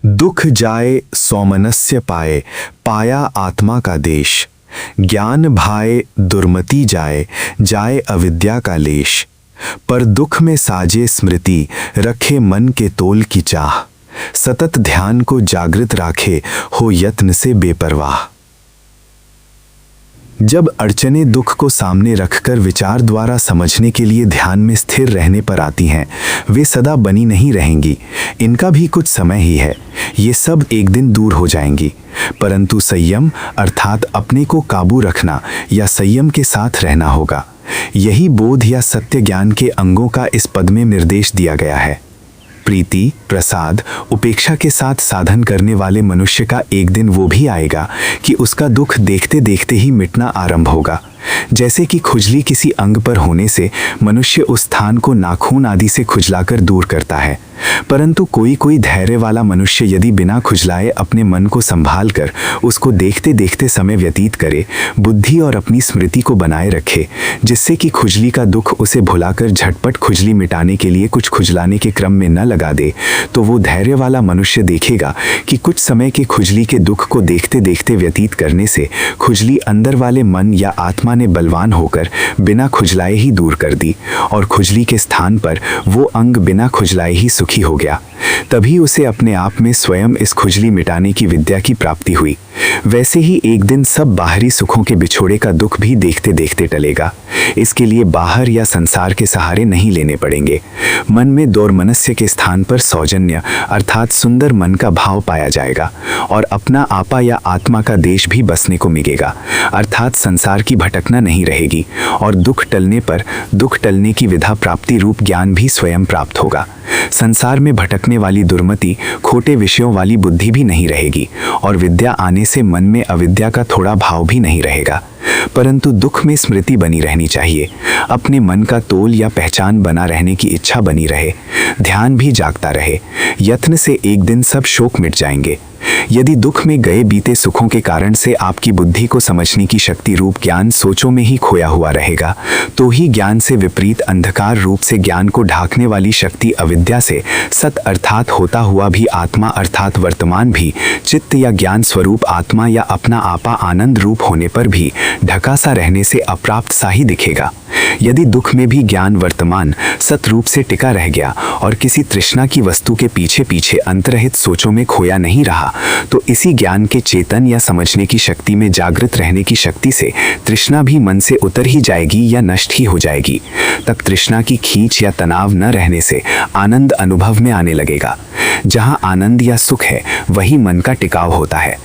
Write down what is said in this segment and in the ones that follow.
दुख जाए सौमनस्य पाए, पाया आत्मा का देश। ज्ञान भाए दुर्मति जाए, जाए अविद्या का लेश। पर दुख में साजे स्मृति, रखे मन के तोल की चाह। सतत ध्यान को जागृत राखे, हो यत्न से बेपरवाह। जब अड़चने दुख को सामने रखकर विचार द्वारा समझने के लिए ध्यान में स्थिर रहने पर आती हैं, वे सदा बनी नहीं रहेंगी। इनका भी कुछ समय ही है। ये सब एक दिन दूर हो जाएंगी। परंतु संयम अर्थात अपने को काबू रखना या संयम के साथ रहना होगा। यही बोध या सत्य ज्ञान के अंगों का इस पद में निर्देश दिया गया है। प्रीति, प्रसाद, उपेक्षा के साथ साधन करने वाले मनुष्य का एक दिन वो भी आएगा कि उसका दुख देखते देखते ही मिटना आरंभ होगा। जैसे कि खुजली किसी अंग पर होने से मनुष्य उस स्थान को नाखून आदि से खुजलाकर दूर करता है, परंतु कोई कोई धैर्य वाला मनुष्य यदि बिना खुजलाए अपने मन को संभाल कर उसको देखते देखते समय व्यतीत करे, बुद्धि और अपनी स्मृति को बनाए रखे, जिससे कि खुजली का दुख उसे भुलाकर झटपट खुजली मिटाने के लिए कुछ खुजलाने के क्रम में न लगा दे, तो वो धैर्य वाला मनुष्य देखेगा कि कुछ समय के खुजली के दुख को देखते देखते व्यतीत करने से खुजली अंदर वाले मन या आत्मा ने बलवान होकर बिना खुजलाए ही दूर कर दी और खुजली के स्थान पर वो अंग बिना खुजलाए ही सुखी हो गया। तभी उसे अपने आप में स्वयं इस खुजली मिटाने की विद्या की प्राप्ति हुई। वैसे ही एक दिन सब बाहरी सुखों के बिछोड़े का दुख भी देखते देखते टलेगा। इसके लिए बाहर या संसार के सहारे नहीं लेने पड़ेंगे। मन में दौर्मनस्य के स्थान पर सौजन्य अर्थात सुंदर मन का भाव पाया जाएगा और अपना आपा या आत्मा का देश भी बसने को मिलेगा, अर्थात संसार की भटकना नहीं रहेगी और दुख टलने पर दुख टलने की विधा प्राप्ति रूप ज्ञान भी स्वयं प्राप्त होगा। संसार में भटकने वाली दुर्मति, खोटे विषयों वाली बुद्धि भी नहीं रहेगी और विद्या आने से मन में अविद्या का थोड़ा भाव भी नहीं रहेगा। परंतु दुख में स्मृति बनी रहनी चाहिए, अपने मन का तोल या पहचान बना रहने की इच्छा बनी रहे, ध्यान भी जागता रहे। यत्न से एक दिन सब शोक मिट जाएंगे। यदि दुख में गए बीते सुखों के कारण से आपकी बुद्धि को समझने की शक्ति रूप ज्ञान सोचों में ही खोया हुआ रहेगा, तो ही ज्ञान से विपरीत अंधकार रूप से ज्ञान को ढांकने वाली शक्ति अविद्या से सत अर्थात होता हुआ भी आत्मा अर्थात वर्तमान भी चित्त या ज्ञान स्वरूप आत्मा या अपना आपा आनंद रूप होने पर भी ढका सा रहने से अप्राप्त सा ही दिखेगा। यदि दुख में भी ज्ञान वर्तमान सत रूप से टिका रह गया और किसी तृष्णा की वस्तु के पीछे पीछे अंतरहित सोचों में खोया नहीं रहा, तो इसी ज्ञान के चेतन या समझने की शक्ति में जागृत रहने की शक्ति से तृष्णा भी मन से उतर ही जाएगी या नष्ट ही हो जाएगी। तब तृष्णा की खींच या तनाव न रहने से आनंद अनुभव में आने लगेगा। जहाँ आनंद या सुख है वही मन का टिकाव होता है।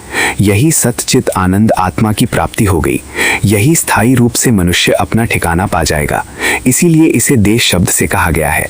यही सतचित आनंद आत्मा की प्राप्ति हो गई। यही स्थायी रूप से मनुष्य अपना ठिकाना पा जाएगा। इसीलिए इसे देश शब्द से कहा गया है।